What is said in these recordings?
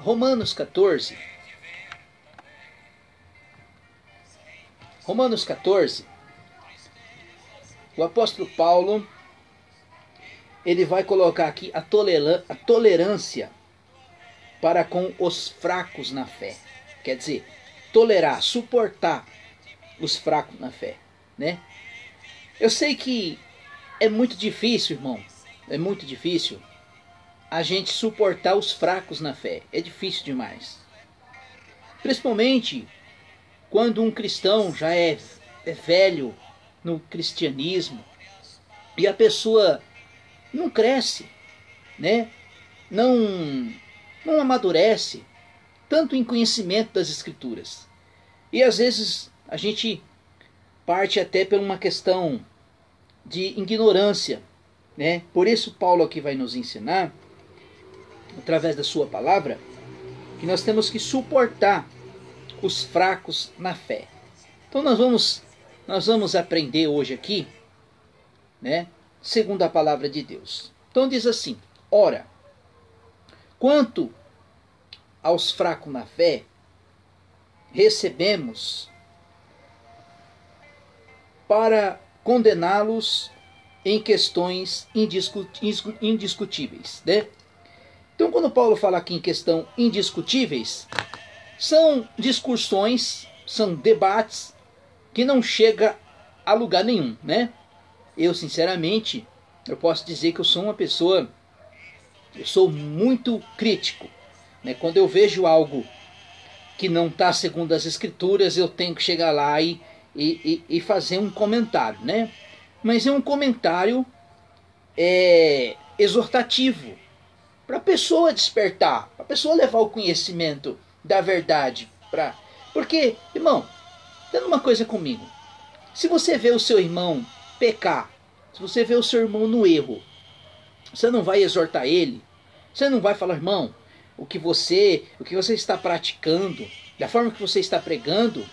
Romanos 14. Romanos 14. O apóstolo Paulo, ele vai colocar aqui a tolerância para com os fracos na fé. Quer dizer, tolerar, suportar os fracos na fé, né? Eu sei que é muito difícil, irmão, é muito difícil a gente suportar os fracos na fé. É difícil demais. Principalmente quando um cristão já é velho no cristianismo e a pessoa não cresce, né? Não amadurece tanto em conhecimento das escrituras. E às vezes a gente parte até por uma questão de ignorância, né? Por isso Paulo aqui vai nos ensinar, através da sua palavra, que nós temos que suportar os fracos na fé. Então nós vamos aprender hoje aqui, né, segundo a palavra de Deus. Então diz assim: ora, quanto aos fracos na fé, recebemos para condená-los em questões indiscutíveis, né? Então quando Paulo fala aqui em questão indiscutíveis, são discussões, são debates que não chega a lugar nenhum, né? Eu sinceramente, eu posso dizer que eu sou uma pessoa, eu sou muito crítico, né? Quando eu vejo algo que não está segundo as escrituras, eu tenho que chegar lá e fazer um comentário, né? Mas é um comentário exortativo, para a pessoa despertar, para a pessoa levar o conhecimento da verdade. Porque, irmão, dando uma coisa comigo, se você vê o seu irmão pecar, se você vê o seu irmão no erro, você não vai exortar ele, você não vai falar: irmão, o que você está praticando, da forma que você está pregando,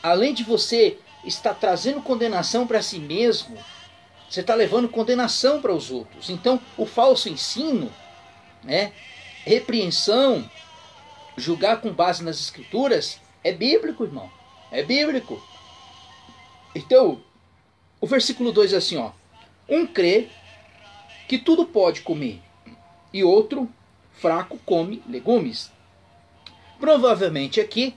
além de você estar trazendo condenação para si mesmo, você está levando condenação para os outros. Então o falso ensino, né, repreensão, julgar com base nas escrituras, é bíblico, irmão, é bíblico. Então o versículo 2 é assim, ó: um crê que tudo pode comer, e outro, fraco, come legumes. Provavelmente aqui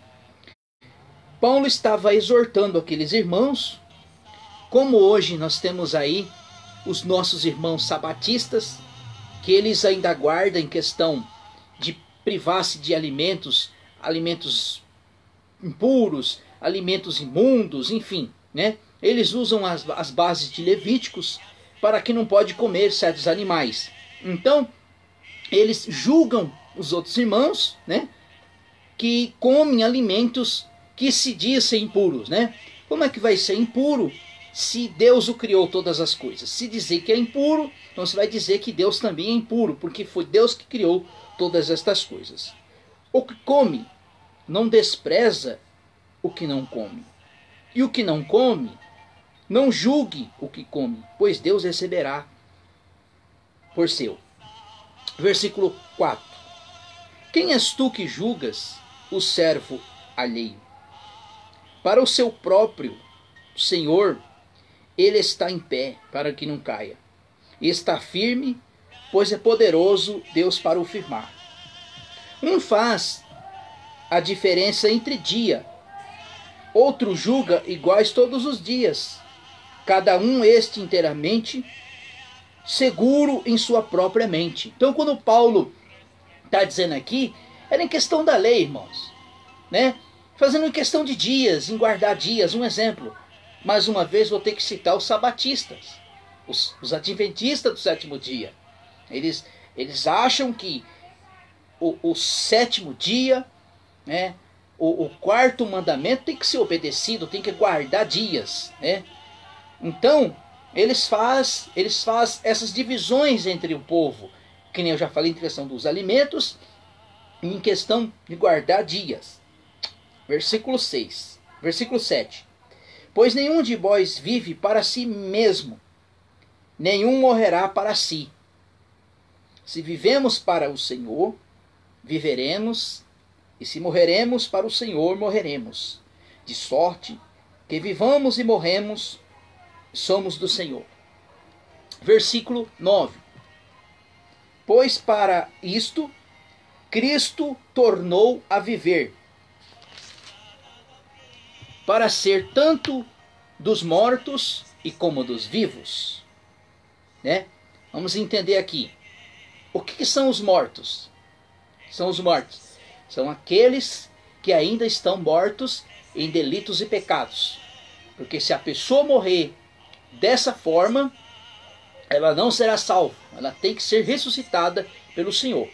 Paulo estava exortando aqueles irmãos, como hoje nós temos aí os nossos irmãos sabatistas, que eles ainda guardam em questão de privar-se de alimentos impuros, alimentos imundos, enfim, né? Eles usam as bases de Levíticos para que não pode comer certos animais. Então, eles julgam os outros irmãos, né, que comem alimentos que se diz ser impuros, né? Como é que vai ser impuro se Deus o criou todas as coisas? Se dizer que é impuro, então você vai dizer que Deus também é impuro, porque foi Deus que criou todas estas coisas. O que come não despreza o que não come, e o que não come não julgue o que come, pois Deus receberá por seu. Versículo 4. Quem és tu que julgas o servo alheio? Para o seu próprio Senhor, ele está em pé para que não caia. E está firme, pois é poderoso Deus para o firmar. Um faz a diferença entre dia, outro julga iguais todos os dias. Cada um este inteiramente seguro em sua própria mente. Então quando Paulo está dizendo aqui, era em questão da lei, irmãos, né? Fazendo em questão de dias, em guardar dias. Um exemplo, mais uma vez vou ter que citar os sabatistas, os adventistas do sétimo dia. Eles acham que o sétimo dia, né, o quarto mandamento tem que ser obedecido, tem que guardar dias, né? Então eles fazem essas divisões entre o povo, que nem eu já falei, em questão dos alimentos e em questão de guardar dias. Versículo 6, versículo 7. Pois nenhum de vós vive para si mesmo, nenhum morrerá para si. Se vivemos para o Senhor, viveremos, e se morreremos, para o Senhor morreremos. De sorte que vivamos e morremos, somos do Senhor. Versículo 9. Pois para isto Cristo tornou a viver, para ser tanto dos mortos e como dos vivos. Né? Vamos entender aqui. O que são os mortos? São os mortos. São aqueles que ainda estão mortos em delitos e pecados. Porque se a pessoa morrer dessa forma, ela não será salva. Ela tem que ser ressuscitada pelo Senhor.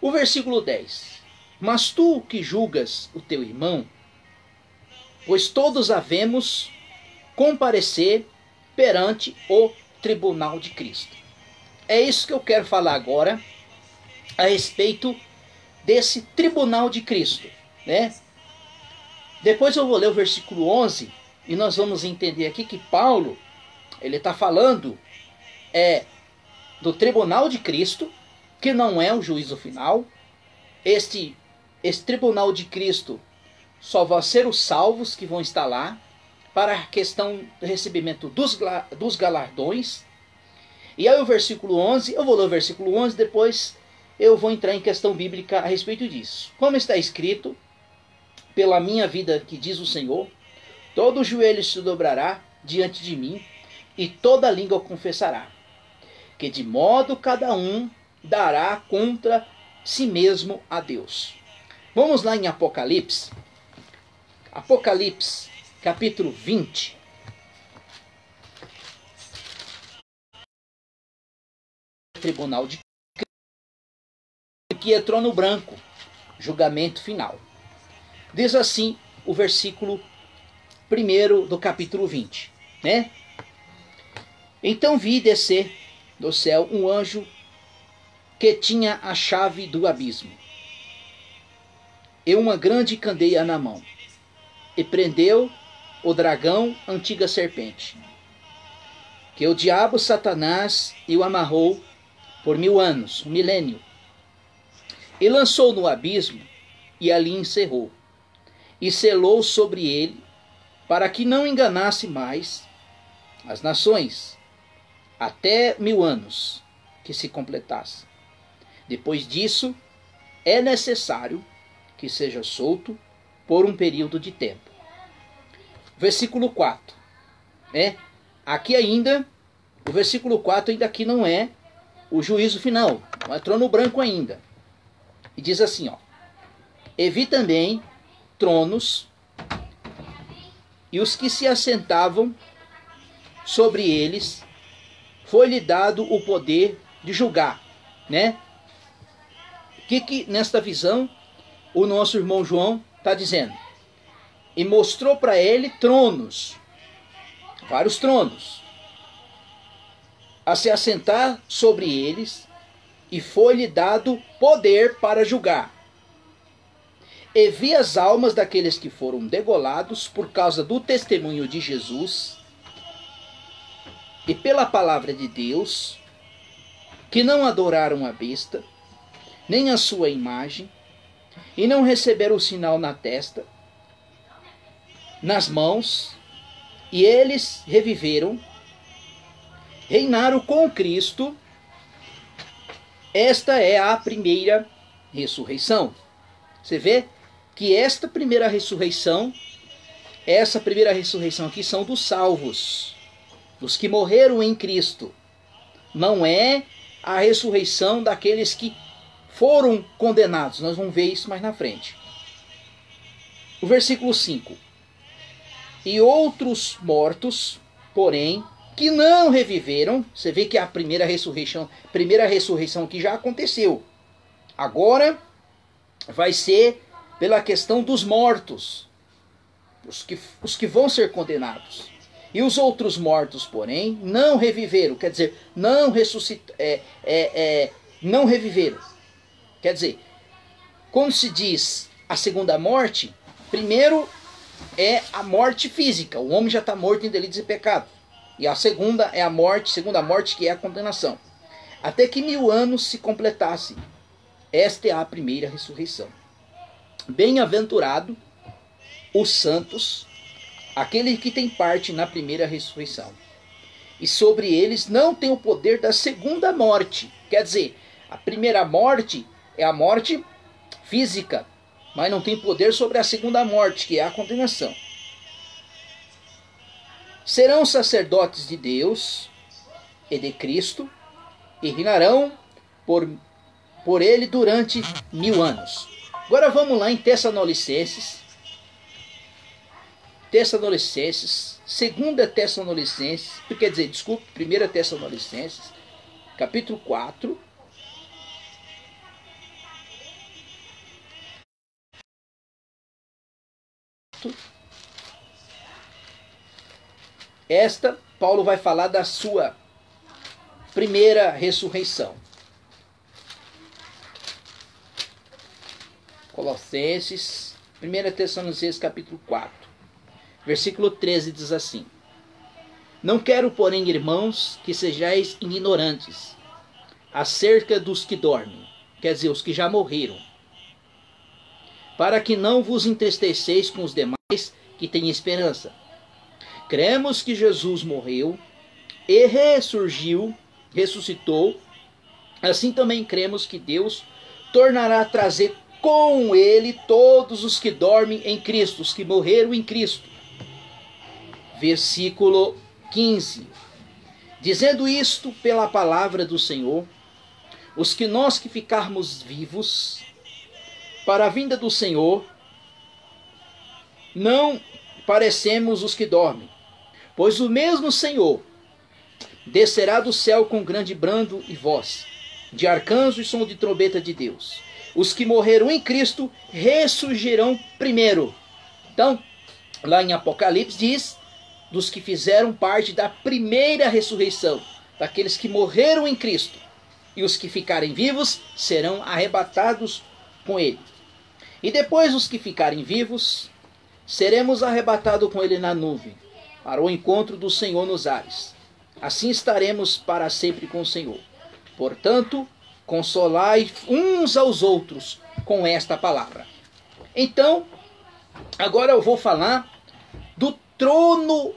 O versículo 10. Mas tu que julgas o teu irmão, pois todos havemos comparecer perante o tribunal de Cristo. É isso que eu quero falar agora a respeito desse tribunal de Cristo, né? Depois eu vou ler o versículo 11 e nós vamos entender aqui que Paulo, ele está falando do tribunal de Cristo, que não é o juízo final. Esse tribunal de Cristo só vão ser os salvos que vão estar lá, para a questão do recebimento dos galardões. E aí o versículo 11, eu vou ler o versículo 11, depois eu vou entrar em questão bíblica a respeito disso. Como está escrito, pela minha vida que diz o Senhor, todo joelho se dobrará diante de mim, e toda língua confessará, que de modo cada um dará contra si mesmo a Deus. Vamos lá em Apocalipse. Apocalipse, capítulo 20. Tribunal de que é trono branco, julgamento final. Diz assim o versículo 1 do capítulo 20, né? Então vi descer do céu um anjo que tinha a chave do abismo e uma grande candeia na mão, e prendeu o dragão, antiga serpente, que é o diabo Satanás, e o amarrou por 1000 anos, um milênio, e lançou no abismo, e ali encerrou, e selou sobre ele, para que não enganasse mais as nações, até 1000 anos que se completasse. Depois disso, é necessário que seja solto por um período de tempo. Versículo 4. Aqui ainda, o versículo 4 ainda aqui não é o juízo final, não é trono branco ainda. E diz assim, ó: e vi também tronos, e os que se assentavam sobre eles, foi-lhe dado o poder de julgar, né? O que nesta visão o nosso irmão João está dizendo? E mostrou para ele tronos, vários tronos, a se assentar sobre eles, e foi-lhe dado poder para julgar. E vi as almas daqueles que foram degolados por causa do testemunho de Jesus e pela palavra de Deus, que não adoraram a besta, nem a sua imagem, e não receberam o sinal na testa, nas mãos, e eles reviveram, reinaram com Cristo. Esta é a primeira ressurreição. Você vê que essa primeira ressurreição aqui são dos salvos, dos que morreram em Cristo. Não é a ressurreição daqueles que foram condenados. Nós vamos ver isso mais na frente. O versículo 5. E outros mortos, porém, que não reviveram. Você vê que a primeira ressurreição que já aconteceu. Agora vai ser pela questão dos mortos, os que vão ser condenados. E os outros mortos, porém, não reviveram. Quer dizer, não não reviveram. Quer dizer, quando se diz a segunda morte, primeiro é a morte física. O homem já está morto em delitos e pecados. E a segunda é segunda morte, que é a condenação. Até que 1000 anos se completassem. Esta é a primeira ressurreição. Bem-aventurado os santos, aquele que tem parte na primeira ressurreição. E sobre eles não tem o poder da segunda morte. Quer dizer, a primeira morte é a morte física, mas não tem poder sobre a segunda morte, que é a condenação. Serão sacerdotes de Deus e de Cristo, e reinarão por ele durante 1000 anos. Agora vamos lá em Tessalonicenses. Tessalonicenses, 2 Tessalonicenses, quer dizer, desculpe, 1 Tessalonicenses, capítulo 4. Esta, Paulo vai falar da sua primeira ressurreição. Colossenses, 1 Tessalonicenses capítulo 4, versículo 13 diz assim: Não quero, porém, irmãos, que sejais ignorantes acerca dos que dormem, quer dizer, os que já morreram, para que não vos entristeceis com os demais que têm esperança. Cremos que Jesus morreu e ressuscitou, assim também cremos que Deus tornará a trazer com ele todos os que dormem em Cristo, os que morreram em Cristo. Versículo 15. Dizendo isto pela palavra do Senhor, os que nós que ficarmos vivos para a vinda do Senhor, não parecemos os que dormem, pois o mesmo Senhor descerá do céu com grande brando e voz, de arcanjo e som de trombeta de Deus. Os que morreram em Cristo ressurgirão primeiro. Então, lá em Apocalipse diz, dos que fizeram parte da primeira ressurreição, daqueles que morreram em Cristo. E os que ficarem vivos serão arrebatados com ele. E depois os que ficarem vivos, seremos arrebatados com ele na nuvem, para o encontro do Senhor nos ares. Assim estaremos para sempre com o Senhor. Portanto, consolai uns aos outros com esta palavra. Então, agora eu vou falar do trono,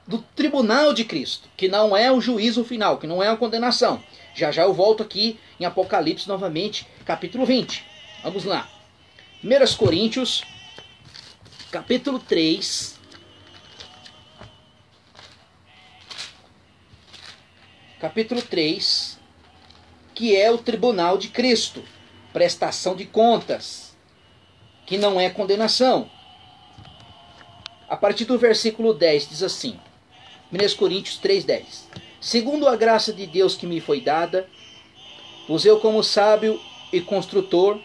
do tribunal de Cristo, que não é o juízo final, que não é a condenação. Já já eu volto aqui em Apocalipse novamente, capítulo 20. Vamos lá. 1 Coríntios, capítulo 3. Capítulo 3, que é o tribunal de Cristo, prestação de contas, que não é condenação. A partir do versículo 10 diz assim, 1 Coríntios 3:10. Segundo a graça de Deus que me foi dada, pus eu como sábio e construtor,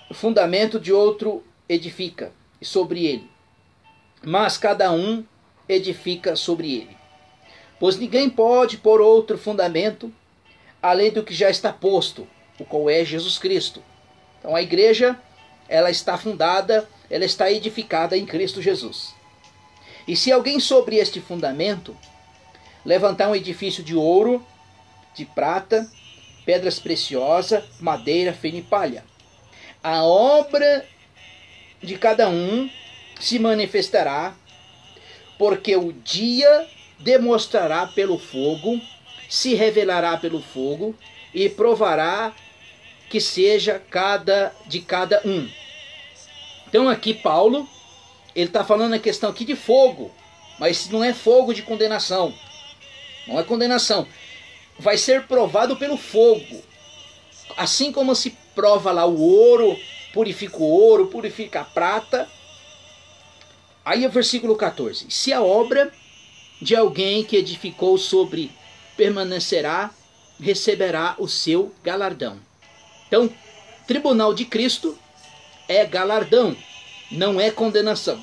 o fundamento de outro edifica, e sobre ele. Mas cada um edifica sobre ele. Pois ninguém pode pôr outro fundamento, além do que já está posto, o qual é Jesus Cristo. Então a igreja, ela está fundada, ela está edificada em Cristo Jesus. E se alguém sobre este fundamento levantar um edifício de ouro, de prata, pedras preciosas, madeira, feno e palha, a obra de cada um se manifestará, porque o dia demonstrará pelo fogo, se revelará pelo fogo e provará que seja de cada um. Então aqui Paulo, ele está falando a questão aqui de fogo, mas não é fogo de condenação, não é condenação, vai ser provado pelo fogo, assim como se prova lá o ouro, purifica a prata. Aí o versículo 14, se a obra de alguém que edificou sobre permanecerá, receberá o seu galardão. Então, tribunal de Cristo é galardão, não é condenação.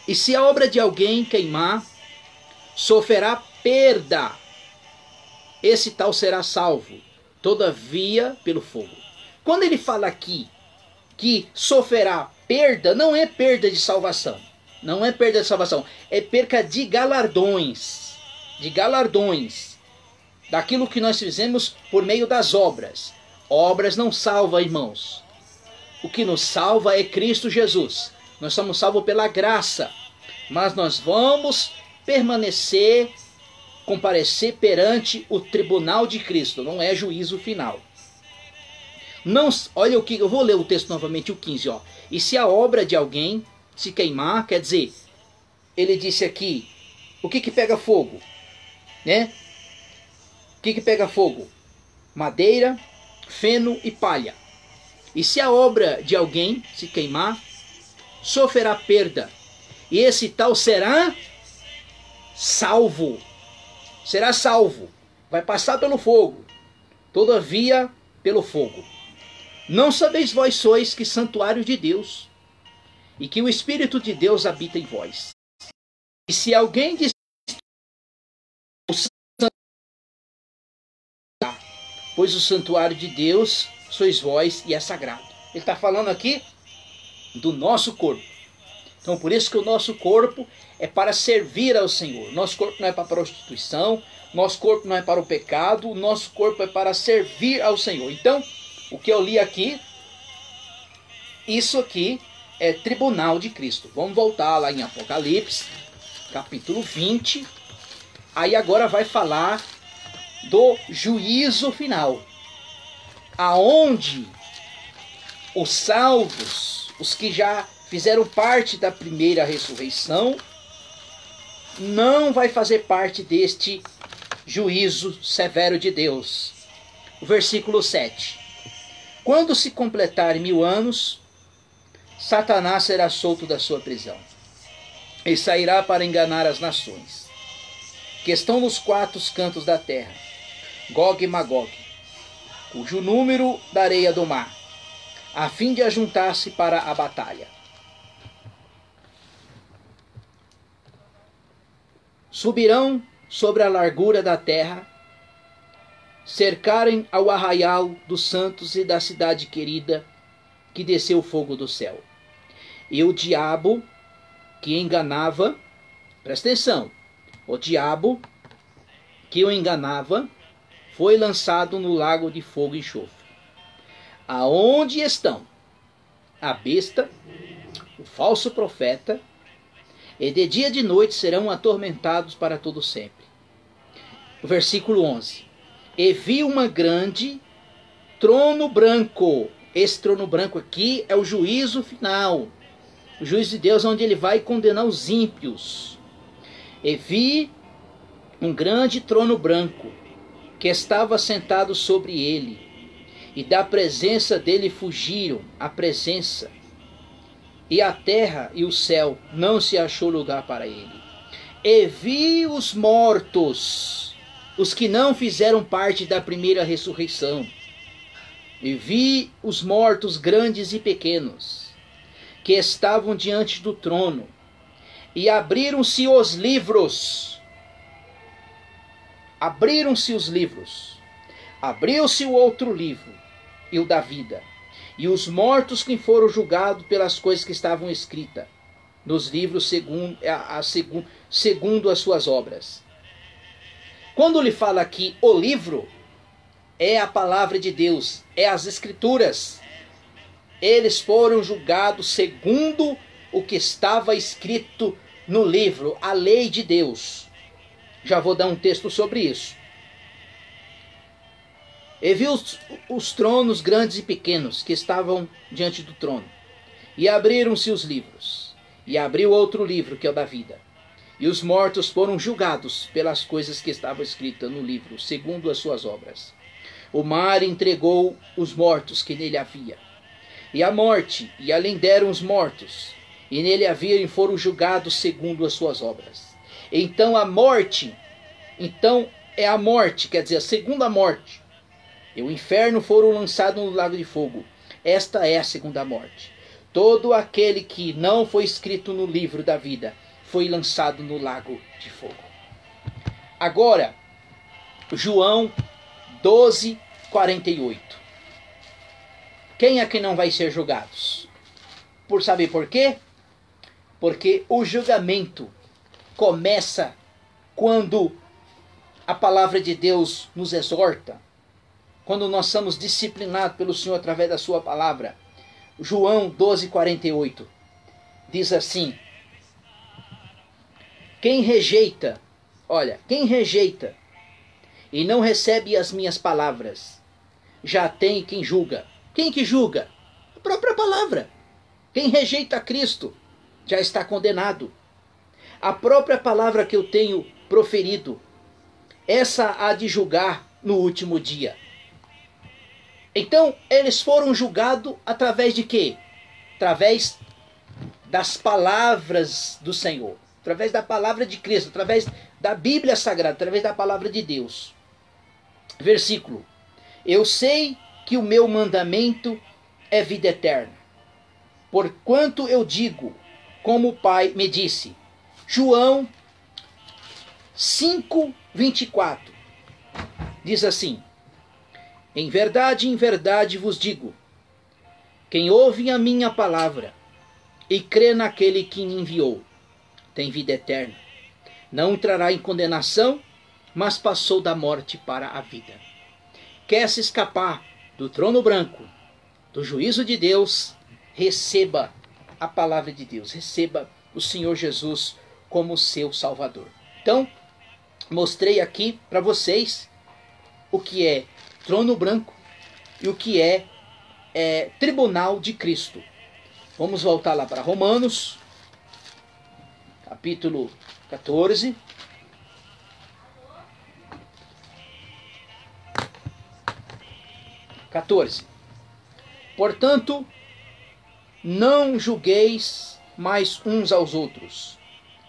E se a obra de alguém queimar, sofrerá perda, esse tal será salvo, todavia pelo fogo. Quando ele fala aqui que sofrerá perda, não é perda de salvação. Não é perda de salvação, é perca de galardões. De galardões. daquilo que nós fizemos por meio das obras. Obras não salvam, irmãos. O que nos salva é Cristo Jesus. Nós somos salvos pela graça, mas nós vamos permanecer, comparecer perante o tribunal de Cristo, não é juízo final. Não, olha o que eu vou ler o texto novamente, o 15, ó. E se a obra de alguém se queimar, quer dizer, ele disse aqui, o que pega fogo, né? O que pega fogo? Madeira, feno e palha. E se a obra de alguém se queimar, sofrerá perda, e esse tal será salvo. Será salvo, vai passar pelo fogo, todavia pelo fogo. Não sabeis vós sois que santuário de Deus, e que o Espírito de Deus habita em vós. E se alguém diz, pois o santuário de Deus sois vós e é sagrado. Ele está falando aqui do nosso corpo. Então por isso que o nosso corpo é para servir ao Senhor. Nosso corpo não é para a prostituição, nosso corpo não é para o pecado, o nosso corpo é para servir ao Senhor. Então, o que eu li aqui, isso aqui é tribunal de Cristo. Vamos voltar lá em Apocalipse, capítulo 20. Aí agora vai falar do juízo final, aonde os salvos, os que já fizeram parte da primeira ressurreição, não vai fazer parte deste juízo severo de Deus. O versículo 7. Quando se completarem 1000 anos, Satanás será solto da sua prisão e sairá para enganar as nações que estão nos 4 cantos da terra, Gog e Magog, cujo número da areia do mar, a fim de ajuntar-se para a batalha. Subirão sobre a largura da terra, cercarem ao arraial dos santos e da cidade querida, que desceu o fogo do céu. E o diabo que enganava, presta atenção, o diabo que o enganava foi lançado no lago de fogo e enxofre, aonde estão a besta, o falso profeta, e de dia e de noite serão atormentados para todo sempre. O versículo 11. E vi uma grande trono branco. Esse trono branco aqui é o juízo final, o juízo de Deus, onde ele vai condenar os ímpios. E vi um grande trono branco, que estava sentado sobre ele, e da presença dele fugiram a presença, e a terra e o céu não se achou lugar para ele. E vi os mortos, os que não fizeram parte da primeira ressurreição, e vi os mortos grandes e pequenos, que estavam diante do trono, e abriram-se os livros. Abriram-se os livros. Abriu-se o outro livro, e o da vida. E os mortos que foram julgados pelas coisas que estavam escritas nos livros segundo as suas obras. Quando ele fala aqui o livro, é a palavra de Deus, é as escrituras. Eles foram julgados segundo o que estava escrito no livro, a lei de Deus. Já vou dar um texto sobre isso. E viu os tronos grandes e pequenos que estavam diante do trono. E abriram-se os livros. E abriu outro livro, que é o da vida. E os mortos foram julgados pelas coisas que estavam escritas no livro, segundo as suas obras. O mar entregou os mortos que nele havia. E a morte, e além deram os mortos, e nele havia e foram julgados segundo as suas obras. Então a morte, é a morte, quer dizer, a segunda morte, e o inferno foram lançados no lago de fogo. Esta é a segunda morte. Todo aquele que não foi escrito no livro da vida foi lançado no lago de fogo. Agora, João 12:48. Quem é que não vai ser julgados? Por saber por quê? Porque o julgamento começa quando a palavra de Deus nos exorta, quando nós somos disciplinados pelo Senhor através da sua palavra. João 12:48 diz assim: quem rejeita e não recebe as minhas palavras, já tem quem julga. Quem que julga? A própria palavra. Quem rejeita Cristo já está condenado. A própria palavra que eu tenho proferido, essa há de julgar no último dia. Então, eles foram julgados através de quê? Através das palavras do Senhor, através da palavra de Cristo, através da Bíblia Sagrada, através da palavra de Deus. Versículo: eu sei que o meu mandamento é vida eterna, porquanto eu digo, como o Pai me disse. João 5:24 diz assim: em verdade vos digo, quem ouve a minha palavra e crê naquele que me enviou, tem vida eterna. Não entrará em condenação, mas passou da morte para a vida. Quer se escapar do trono branco, do juízo de Deus, receba a palavra de Deus, receba o Senhor Jesus como seu Salvador. Então, mostrei aqui para vocês o que é trono branco e o que é tribunal de Cristo. Vamos voltar lá para Romanos, capítulo 14. Portanto, não julgueis mais uns aos outros,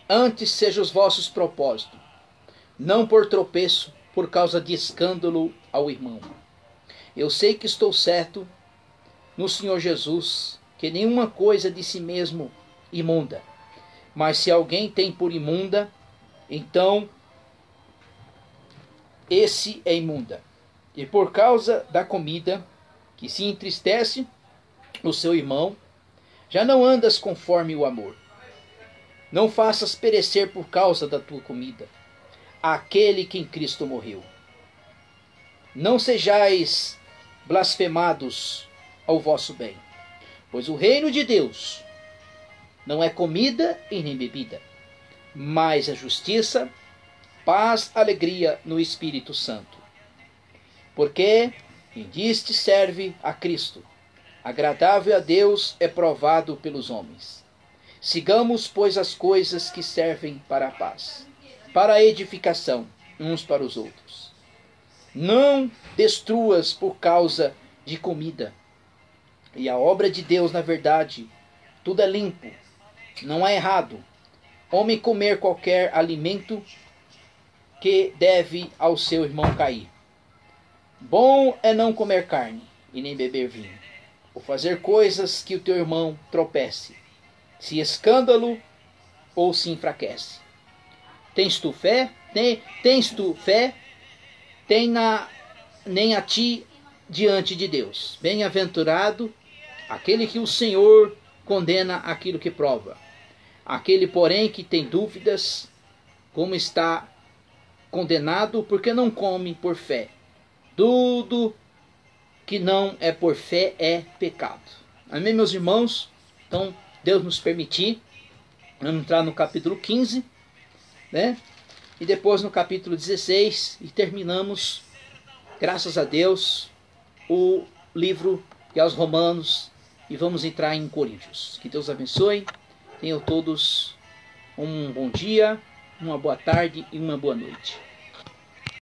antes sejam os vossos propósitos, não por tropeço, por causa de escândalo ao irmão. Eu sei que estou certo no Senhor Jesus, que nenhuma coisa de si mesmo imunda. Mas se alguém tem por imunda, então esse é imunda. E por causa da comida, que se entristece o seu irmão, já não andas conforme o amor. Não faças perecer por causa da tua comida aquele que em Cristo morreu. Não sejais blasfemados ao vosso bem, pois o reino de Deus não é comida e nem bebida, mas a justiça, paz, alegria no Espírito Santo. Porque quem diste serve a Cristo, agradável a Deus é provado pelos homens. Sigamos, pois, as coisas que servem para a paz, para a edificação uns para os outros. Não destruas por causa de comida. E a obra de Deus, na verdade, tudo é limpo. Não é errado homem comer qualquer alimento que deve ao seu irmão cair. Bom é não comer carne e nem beber vinho, ou fazer coisas que o teu irmão tropece, se escândalo ou se enfraquece. Tens tu fé? Tens tu fé? Nem a ti diante de Deus. Bem-aventurado aquele que o Senhor condena aquilo que prova. Aquele, porém, que tem dúvidas, como está condenado, porque não come por fé. Tudo que não é por fé é pecado. Amém, meus irmãos? Então, Deus nos permitir, vamos entrar no capítulo 15, né? E depois no capítulo 16, e terminamos, graças a Deus, o livro de aos Romanos, e vamos entrar em Coríntios. Que Deus abençoe, tenham todos um bom dia, uma boa tarde e uma boa noite.